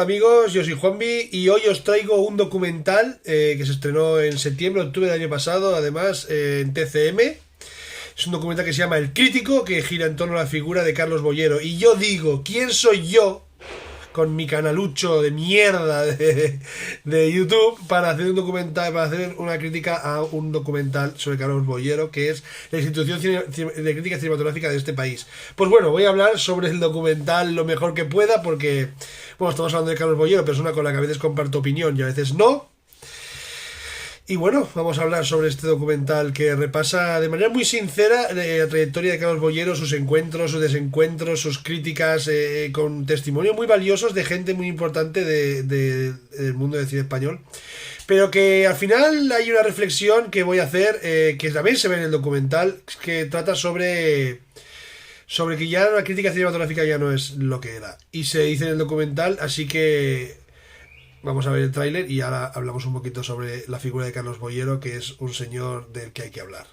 Hola amigos, yo soy Juanvi y hoy os traigo un documental que se estrenó en septiembre, octubre del año pasado, además en TCM. Es un documental que se llama El Crítico, que gira en torno a la figura de Carlos Boyero. Y yo digo, ¿quién soy yo, con mi canalucho de mierda de YouTube, para hacer un documental, para hacer una crítica a un documental sobre Carlos Boyero, que es la institución de crítica cinematográfica de este país? Pues bueno, voy a hablar sobre el documental lo mejor que pueda, porque, bueno, estamos hablando de Carlos Boyero, persona con la que a veces comparto opinión y a veces no. Y bueno, vamos a hablar sobre este documental que repasa de manera muy sincera la trayectoria de Carlos Boyero, sus encuentros, sus desencuentros, sus críticas, con testimonios muy valiosos de gente muy importante del mundo del cine español. Pero que al final hay una reflexión que voy a hacer, que también se ve en el documental, que trata sobre que ya la crítica cinematográfica ya no es lo que era. Y se dice en el documental, así que vamos a ver el tráiler y ahora hablamos un poquito sobre la figura de Carlos Boyero, que es un señor del que hay que hablar.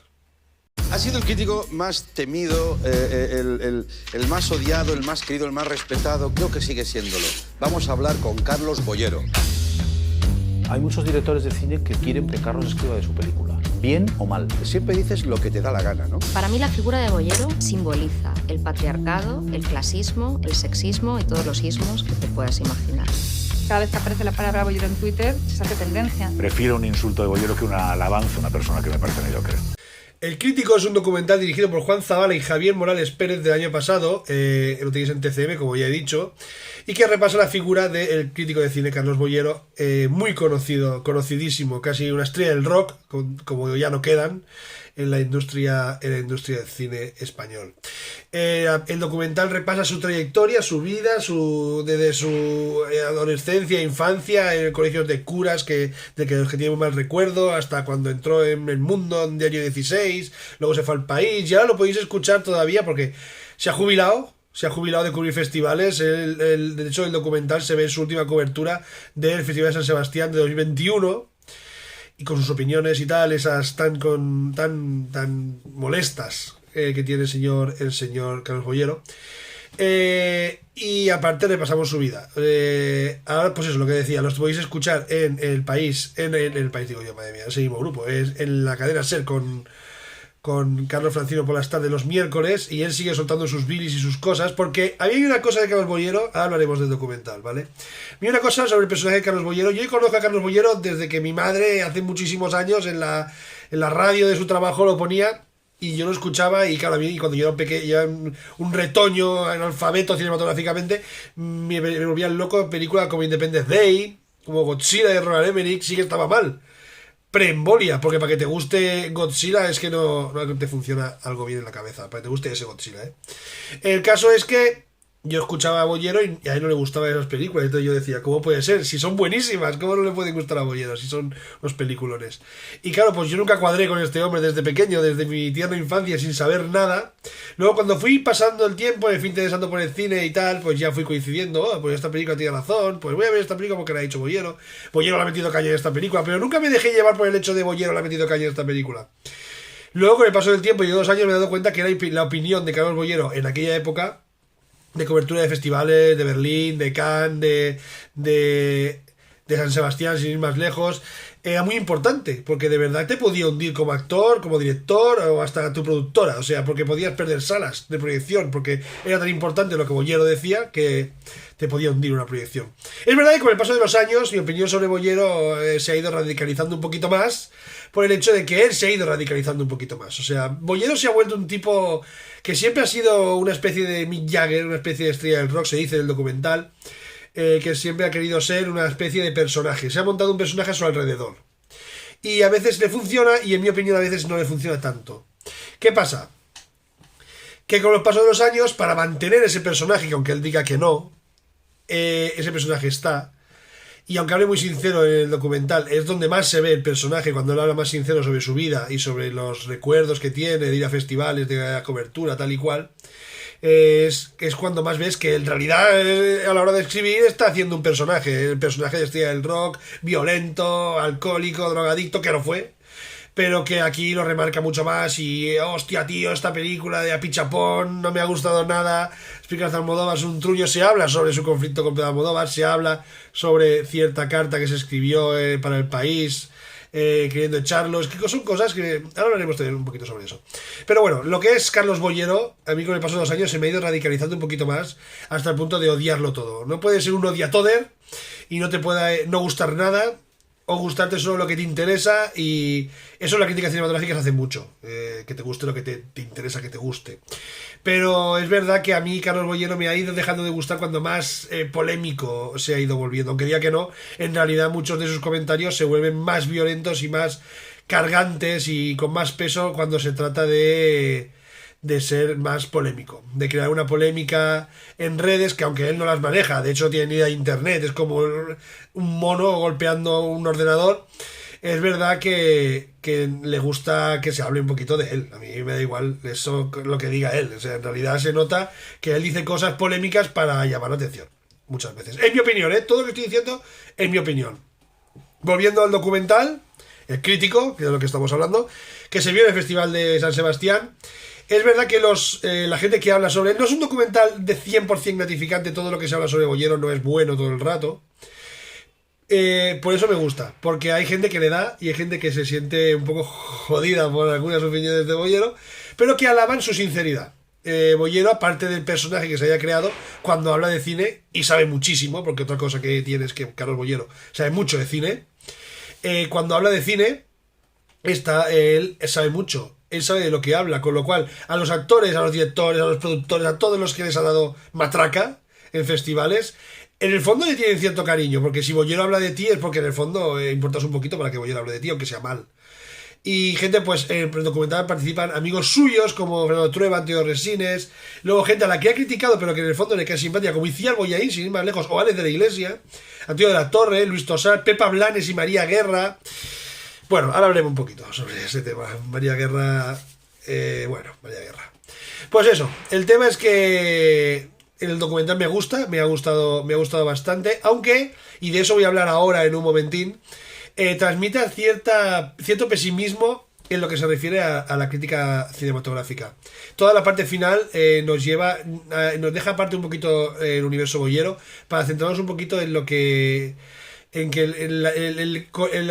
Ha sido el crítico más temido, el más odiado, el más querido, el más respetado. Creo que sigue siéndolo. Vamos a hablar con Carlos Boyero. Hay muchos directores de cine que quieren que Carlos escriba de su película, bien o mal. Siempre dices lo que te da la gana, ¿no? Para mí la figura de Boyero simboliza el patriarcado, el clasismo, el sexismo y todos los ismos que te puedas imaginar. Cada vez que aparece la palabra Boyero en Twitter, se hace tendencia. Prefiero un insulto de Boyero que una alabanza a una persona que me parece mediocre. El Crítico es un documental dirigido por Juan Zabala y Javier Morales Pérez del año pasado, lo tenéis en TCM, como ya he dicho, y que repasa la figura del crítico de cine Carlos Boyero, muy conocido, conocidísimo, casi una estrella del rock, como ya no quedan en la industria del cine español. El documental repasa su trayectoria, su vida, desde su adolescencia, infancia, en colegios de curas de los que tiene muy mal recuerdo, hasta cuando entró en El Mundo, en Diario 16, luego se fue al País, y ahora lo podéis escuchar todavía porque se ha jubilado de cubrir festivales. De hecho, el documental se ve en su última cobertura del Festival de San Sebastián de 2021, y con sus opiniones y tal, esas tan molestas que tiene el señor Carlos Boyero. Y aparte repasamos su vida. Ahora, pues eso, lo que decía, los podéis escuchar en El País, en el País, digo yo, madre mía, ese mismo grupo, es en la cadena SER con Carlos Francino por las tardes los miércoles, y él sigue soltando sus bilis y sus cosas, porque había una cosa de Carlos Boyero, ahora hablaremos del documental, ¿vale? Había una cosa sobre el personaje de Carlos Boyero. Yo conozco a Carlos Boyero desde que mi madre, hace muchísimos años, en la radio de su trabajo lo ponía, y yo lo escuchaba, y claro, a mí cuando yo era pequeño, ya un retoño analfabeto cinematográficamente, me volvía loco en películas como Independence Day, como Godzilla de Roland Emmerich. Sí que estaba mal, preembolia, porque para que te guste Godzilla es que no te funciona algo bien en la cabeza, para que te guste ese Godzilla, El caso es que yo escuchaba a Boyero y a él no le gustaban esas películas, entonces yo decía, ¿cómo puede ser? Si son buenísimas, ¿cómo no le pueden gustar a Boyero si son unos peliculones? Y claro, pues yo nunca cuadré con este hombre desde pequeño, desde mi tierna infancia, sin saber nada. Luego, cuando fui pasando el tiempo, me fui interesando por el cine y tal, pues ya fui coincidiendo. Pues esta película tiene razón, pues voy a ver esta película porque la ha dicho Boyero. Boyero le ha metido caña en esta película, pero nunca me dejé llevar por el hecho de Boyero le ha metido caña en esta película. Luego, con el paso del tiempo y 2 años, me he dado cuenta que era la opinión de Carlos Boyero en aquella época, de cobertura de festivales, de Berlín, de Cannes, de San Sebastián, sin ir más lejos, era muy importante, porque de verdad te podía hundir como actor, como director, o hasta tu productora, o sea, porque podías perder salas de proyección, porque era tan importante lo que Boyero decía que te podía hundir una proyección. Es verdad que con el paso de los años, mi opinión sobre Boyero se ha ido radicalizando un poquito más, por el hecho de que él se ha ido radicalizando un poquito más. O sea, Boyero se ha vuelto un tipo que siempre ha sido una especie de Mick Jagger, una especie de estrella del rock, se dice en el documental, que siempre ha querido ser una especie de personaje. Se ha montado un personaje a su alrededor. Y a veces le funciona, y en mi opinión a veces no le funciona tanto. ¿Qué pasa? Que con los pasos de los años, para mantener ese personaje, que aunque él diga que no, ese personaje está. Y aunque hable muy sincero en el documental, es donde más se ve el personaje, cuando él habla más sincero sobre su vida y sobre los recuerdos que tiene de ir a festivales, de la cobertura, tal y cual, es cuando más ves que en realidad a la hora de escribir está haciendo un personaje, el personaje de estrella del rock, violento, alcohólico, drogadicto, que lo fue, pero que aquí lo remarca mucho más y hostia tío, esta película de Apichapón no me ha gustado nada, explica que Almodóvar es un truño, se habla sobre su conflicto con Pedro Almodóvar, se habla sobre cierta carta que se escribió para El País, queriendo echarlo, es que son cosas que ahora hablaremos también un poquito sobre eso. Pero bueno, lo que es Carlos Boyero, a mí con el paso de los años se me ha ido radicalizando un poquito más hasta el punto de odiarlo todo. No puede ser un odiatoder y no te pueda no gustar nada o gustarte solo lo que te interesa, y eso en la crítica cinematográfica se hace mucho, que te guste lo que te interesa que te guste. Pero es verdad que a mí Carlos Boyero me ha ido dejando de gustar cuando más polémico se ha ido volviendo, aunque diga que no, en realidad muchos de sus comentarios se vuelven más violentos y más cargantes y con más peso cuando se trata de ser más polémico, de crear una polémica en redes que aunque él no las maneja, de hecho no tiene ni idea de internet, es como un mono golpeando un ordenador. Es verdad que le gusta que se hable un poquito de él. A mí me da igual eso, lo que diga él. O sea, en realidad se nota que él dice cosas polémicas para llamar la atención, muchas veces. En mi opinión, todo lo que estoy diciendo es mi opinión. Volviendo al documental, El Crítico, que es de lo que estamos hablando, que se vio en el Festival de San Sebastián. Es verdad que la gente que habla sobre él, no es un documental de 100% gratificante, todo lo que se habla sobre Boyero no es bueno todo el rato. Por eso me gusta, porque hay gente que le da y hay gente que se siente un poco jodida por algunas opiniones de Boyero, pero que alaban su sinceridad. Boyero, aparte del personaje que se haya creado, cuando habla de cine, y sabe muchísimo, porque otra cosa que tiene es que Carlos Boyero sabe mucho de cine, cuando habla de cine, él sabe mucho. Él sabe de lo que habla, con lo cual a los actores, a los directores, a los productores, a todos los que les ha dado matraca en festivales, en el fondo le tienen cierto cariño, porque si Boyero habla de ti es porque en el fondo importas un poquito para que Boyero hable de ti, aunque sea mal. Y gente, pues en el documental participan amigos suyos como Fernando Trueba, Antonio Resines, luego gente a la que ha criticado pero que en el fondo le queda simpática, como Iciar Boyaín, sin ir más lejos, o Alex de la Iglesia, Antonio de la Torre, Luis Tosar, Pepa Blanes y María Guerra. Bueno, ahora hablaremos un poquito sobre ese tema. María Guerra. María Guerra. Pues eso, el tema es que el documental me ha gustado bastante, aunque, y de eso voy a hablar ahora en un momentín, transmite cierto pesimismo en lo que se refiere a la crítica cinematográfica. Toda la parte final nos deja aparte un poquito el universo Boyero para centrarnos un poquito en lo que el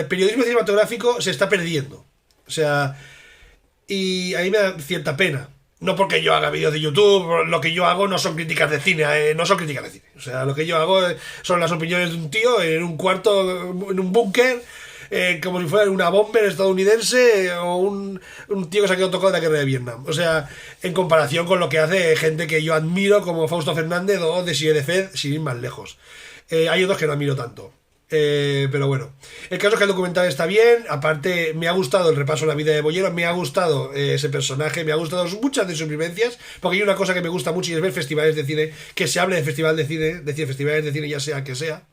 periodismo cinematográfico se está perdiendo. O sea, y a mí me da cierta pena. No porque yo haga vídeos de YouTube, lo que yo hago no son críticas de cine, no son críticas de cine. O sea, lo que yo hago son las opiniones de un tío en un cuarto, en un búnker, como si fuera una bomber estadounidense o un tío que se ha quedado tocado de la guerra de Vietnam. O sea, en comparación con lo que hace gente que yo admiro como Fausto Fernández o Desiré de Fed, sin ir más lejos. Hay otros que no admiro tanto. Pero bueno, el caso es que el documental está bien. Aparte me ha gustado el repaso de la vida de Boyero, me ha gustado ese personaje, me ha gustado muchas de sus vivencias, porque hay una cosa que me gusta mucho y es ver festivales de cine, que se hable de festival de cine, decir festivales de cine ya sea que sea.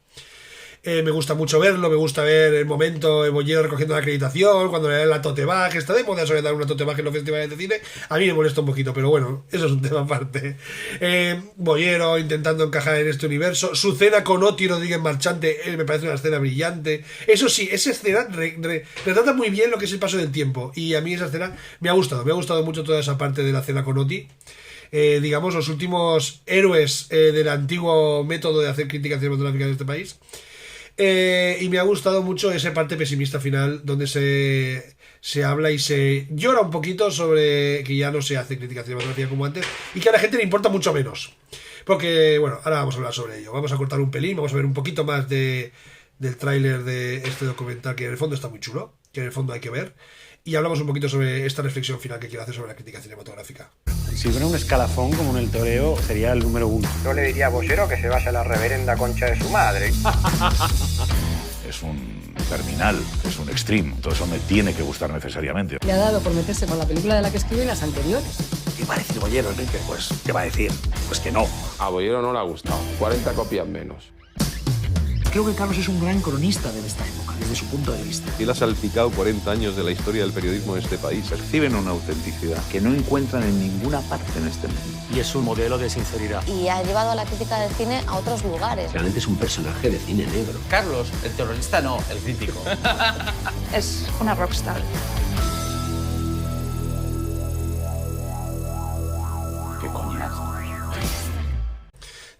Me gusta mucho verlo, me gusta ver el momento de Boyero recogiendo la acreditación, cuando le dan la tote bag, está de moda sobre dar una tote bag en los festivales de cine. A mí me molesta un poquito, pero bueno, eso es un tema aparte. Boyero intentando encajar en este universo, su cena con Oti Rodríguez Marchante, me parece una escena brillante. Eso sí, esa escena retrata muy bien lo que es el paso del tiempo, y a mí esa escena me ha gustado mucho toda esa parte de la cena con Oti. Digamos, los últimos héroes del antiguo método de hacer crítica cinematográfica en este país. Y me ha gustado mucho esa parte pesimista final donde se habla y se llora un poquito sobre que ya no se hace crítica cinematográfica como antes y que a la gente le importa mucho menos, porque bueno, ahora vamos a hablar sobre ello, vamos a cortar un pelín, vamos a ver un poquito más del tráiler de este documental, que en el fondo está muy chulo, que en el fondo hay que ver, y hablamos un poquito sobre esta reflexión final que quiero hacer sobre la crítica cinematográfica. Si hubiera un escalafón como en el toreo, sería el número 1. Yo le diría a Boyero que se vaya a la reverenda concha de su madre. Es un terminal, es un extreme. Todo eso me tiene que gustar necesariamente. Le ha dado por meterse con la película de la que escribe y las anteriores. ¿Qué va a decir Boyero, Enrique? Pues, ¿qué va a decir? Pues que no. A Boyero no le ha gustado. 40 copias menos. Creo que Carlos es un gran cronista de esta época, desde su punto de vista. Él ha salpicado 40 años de la historia del periodismo de este país. Perciben una autenticidad que no encuentran en ninguna parte en este mundo. Y es un modelo de sinceridad. Y ha llevado a la crítica del cine a otros lugares. Realmente es un personaje de cine negro. Carlos, el terrorista no, el crítico. Es una rockstar.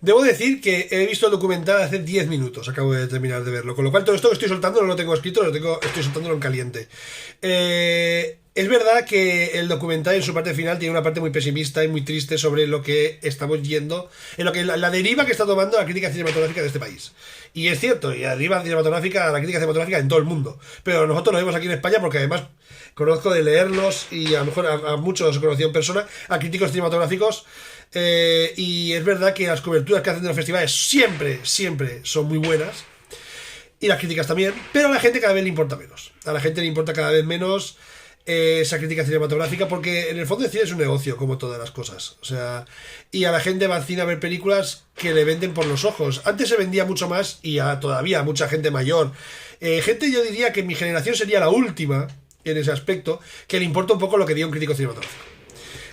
Debo decir que he visto el documental hace 10 minutos, acabo de terminar de verlo, con lo cual todo esto que estoy soltando no lo tengo escrito, estoy soltándolo en caliente. Es verdad que el documental en su parte final tiene una parte muy pesimista y muy triste sobre lo que estamos yendo, en lo que la deriva que está tomando la crítica cinematográfica de este país. Y es cierto, y la deriva cinematográfica, la crítica cinematográfica en todo el mundo. Pero nosotros lo vemos aquí en España porque además conozco de leerlos y a lo mejor a muchos he conocido en persona, a críticos cinematográficos. Y es verdad que las coberturas que hacen de los festivales siempre son muy buenas. Y las críticas también. Pero a la gente cada vez le importa menos. A la gente le importa cada vez menos esa crítica cinematográfica, porque en el fondo el cine es un negocio, como todas las cosas. O sea, y a la gente va al cine a ver películas que le venden por los ojos. Antes se vendía mucho más y todavía mucha gente mayor. Gente, yo diría que mi generación sería la última en ese aspecto, que le importa un poco lo que diga un crítico cinematográfico.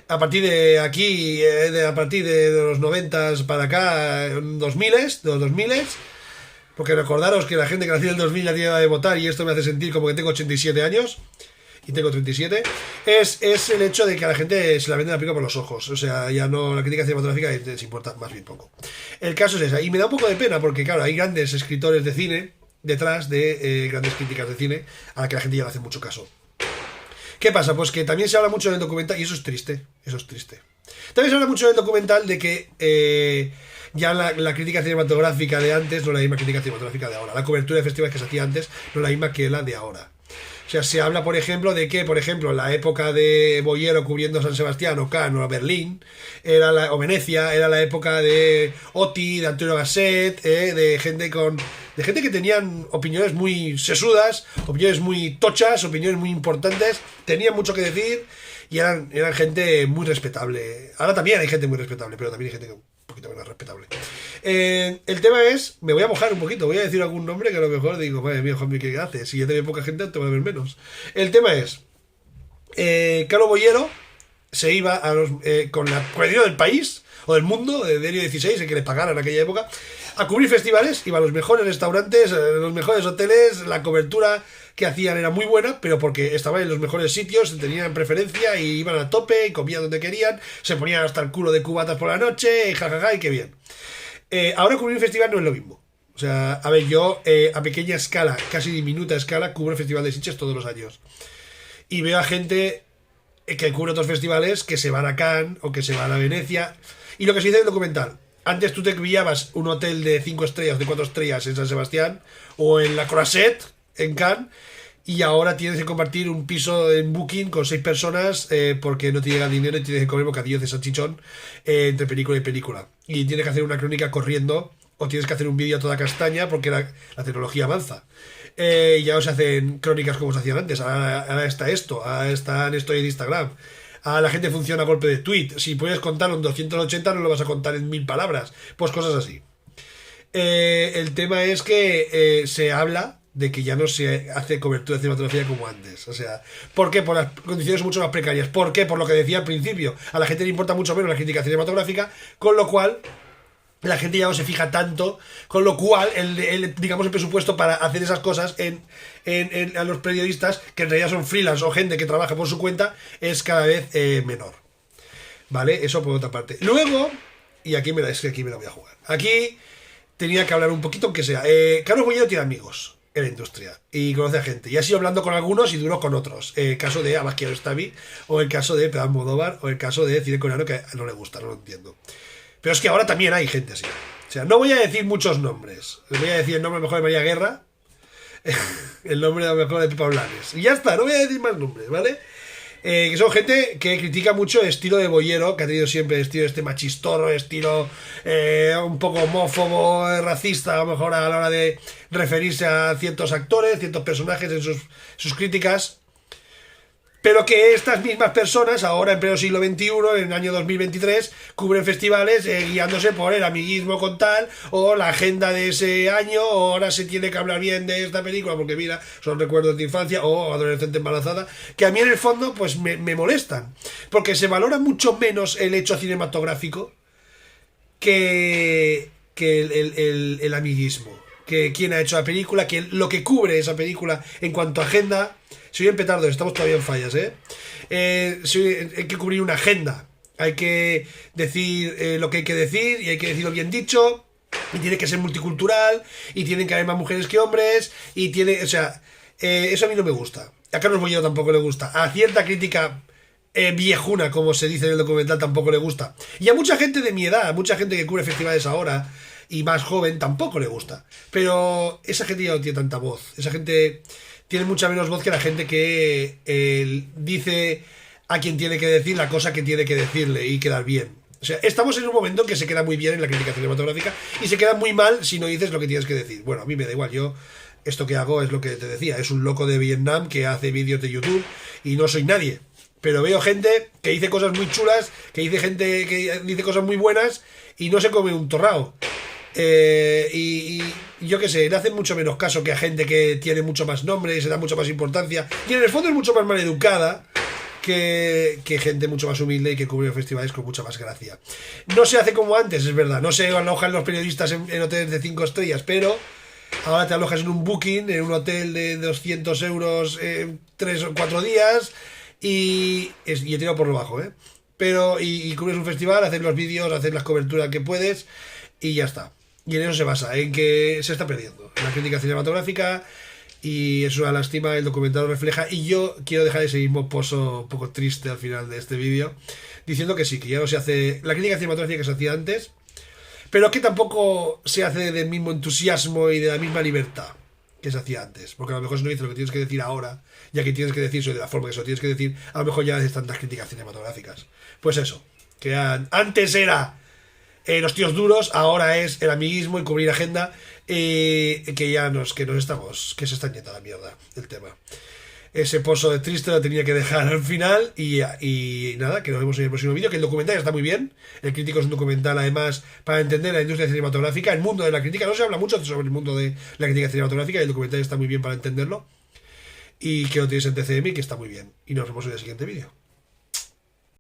A partir de aquí, a partir de los 90 para acá, 2000, de los 2000, porque recordaros que la gente que nació en el 2000 ya tiene edad de votar, y esto me hace sentir como que tengo 87 años y tengo 37, es el hecho de que a la gente se la vende la película por los ojos. O sea, ya no, la crítica cinematográfica les importa más bien poco. El caso es ese, y me da un poco de pena porque, claro, hay grandes escritores de cine detrás de grandes críticas de cine a la que la gente ya no hace mucho caso. ¿Qué pasa? Pues que también se habla mucho en el documental, y eso es triste. También se habla mucho en el documental de que ya la crítica cinematográfica de antes no es la misma crítica cinematográfica de ahora. La cobertura de festivales que se hacía antes no es la misma que la de ahora. O sea, se habla, por ejemplo, de que, por ejemplo, en la época de Boyero cubriendo San Sebastián o Cannes o Berlín, o Venecia, era la época de Oti, de Antonio Gasset, de gente que tenían opiniones muy sesudas, opiniones muy tochas, opiniones muy importantes, tenían mucho que decir y eran gente muy respetable. Ahora también hay gente muy respetable, pero también hay gente un poquito menos respetable. El tema es, me voy a mojar un poquito, voy a decir algún nombre que a lo mejor digo, madre mía, Juanmi, ¿qué haces? Si ya te ve poca gente, te va a ver menos. El tema es, Carlos Boyero se iba con el dinero del país o del mundo, de Diario 16, el que le pagaran en aquella época, a cubrir festivales, iba a los mejores restaurantes, los mejores hoteles, la cobertura que hacían era muy buena, pero porque estaban en los mejores sitios, tenían preferencia y iban a tope y comían donde querían, se ponían hasta el culo de cubatas por la noche, y jajaja, y qué bien. Ahora cubrir un festival no es lo mismo. O sea, a ver, yo a pequeña escala, casi diminuta escala, cubro el Festival de Sitges todos los años. Y veo a gente que cubre otros festivales que se van a Cannes o que se van a Venecia. Y lo que se dice en el documental, antes tú te pillabas un hotel de 5 estrellas, de 4 estrellas en San Sebastián o en la Croisette, en Cannes, y ahora tienes que compartir un piso en Booking con 6 personas porque no te llega dinero y tienes que comer bocadillos de salchichón entre película y película. Y tienes que hacer una crónica corriendo o tienes que hacer un vídeo a toda castaña porque la tecnología avanza. Ya no se hacen crónicas como se hacían antes. Ahora está esto, ahora están esto en Instagram. Ahora la gente funciona a golpe de tweet. Si puedes contarlo en 280 no lo vas a contar en 1000 palabras. Pues cosas así. El tema es que se habla de que ya no se hace cobertura cinematográfica como antes. O sea, ¿por qué? Por las condiciones mucho más precarias. ¿Por qué? Por lo que decía al principio. A la gente le importa mucho menos la crítica cinematográfica, con lo cual la gente ya no se fija tanto, con lo cual digamos el presupuesto para hacer esas cosas a los periodistas, que en realidad son freelance o gente que trabaja por su cuenta, es cada vez menor. ¿Vale? Eso por otra parte. Luego, y aquí me la voy a jugar. Aquí tenía que hablar un poquito, aunque sea. Carlos Boyero tiene amigos en la industria y conoce a gente, y ha sido hablando con algunos y duro con otros. El caso de Abbas Kiarostami, o el caso de Pedro Almodóvar, o el caso de cine coreano, que no le gusta, no lo entiendo. Pero es que ahora también hay gente así. O sea, no voy a decir muchos nombres. Les voy a decir el nombre mejor de María Guerra, el nombre a lo mejor de Pipa Blanes, y ya está, no voy a decir más nombres, ¿vale? Que son gente que critica mucho el estilo de Boyero, que ha tenido siempre el estilo machistorro, estilo un poco homófobo, racista, a lo mejor a la hora de referirse a ciertos actores, ciertos personajes en sus críticas. Pero que estas mismas personas, ahora en pleno siglo XXI, en el año 2023, cubren festivales guiándose por el amiguismo con tal, o la agenda de ese año, o ahora se tiene que hablar bien de esta película, porque mira, son recuerdos de infancia, o adolescente embarazada, que a mí en el fondo pues me molestan, porque se valora mucho menos el hecho cinematográfico que el amiguismo, que quién ha hecho la película, que lo que cubre esa película en cuanto a agenda. Soy en petardo, estamos todavía en fallas, hay que cubrir una agenda hay que decir lo que hay que decir y hay que decirlo bien dicho, y tiene que ser multicultural, y tienen que haber más mujeres que hombres, y tiene, o sea, eso a mí no me gusta. A Carlos Bollero tampoco le gusta. A cierta crítica viejuna, como se dice en el documental, tampoco le gusta. Y a mucha gente de mi edad, a mucha gente que cubre festivales ahora y más joven, tampoco le gusta. Pero esa gente ya no tiene tanta voz. Esa gente tiene mucha menos voz que la gente que dice a quien tiene que decir la cosa que tiene que decirle y quedar bien. O sea, estamos en un momento en que se queda muy bien en la crítica cinematográfica y se queda muy mal si no dices lo que tienes que decir. Bueno, a mí me da igual, yo esto que hago es lo que te decía, es un loco de Vietnam que hace vídeos de YouTube y no soy nadie. Pero veo gente que dice cosas muy chulas, que dice gente que dice cosas muy buenas y no se come un torrao. Y yo qué sé, le hacen mucho menos caso que a gente que tiene mucho más nombre y se da mucho más importancia. Y en el fondo es mucho más maleducada que gente mucho más humilde y que cubre festivales con mucha más gracia. No se hace como antes, es verdad. No se alojan los periodistas en hoteles de 5 estrellas, pero ahora te alojas en un booking, en un hotel de 200 euros 3 o 4 días y he tirado por lo bajo, pero y cubres un festival, haces los vídeos, haces las coberturas que puedes y ya está. Y en eso se basa, en que se está perdiendo la crítica cinematográfica y es una lástima, el documental lo refleja y yo quiero dejar ese mismo pozo un poco triste al final de este vídeo diciendo que sí, que ya no se hace la crítica cinematográfica que se hacía antes, pero que tampoco se hace del mismo entusiasmo y de la misma libertad que se hacía antes, porque a lo mejor si no dices lo que tienes que decir ahora, ya que tienes que decir de la forma que se lo tienes que decir, a lo mejor ya haces tantas críticas cinematográficas. Pues eso, que antes era los tíos duros, ahora es el amiguismo y cubrir agenda, que ya que se está yendo a la mierda el tema. Ese pozo de triste lo tenía que dejar al final y nada, que nos vemos en el próximo vídeo, que el documental está muy bien. El Crítico es un documental además para entender la industria cinematográfica, el mundo de la crítica. No se habla mucho sobre el mundo de la crítica cinematográfica y el documental está muy bien para entenderlo. Y que lo tienes en TCM y que está muy bien. Y nos vemos en el siguiente vídeo.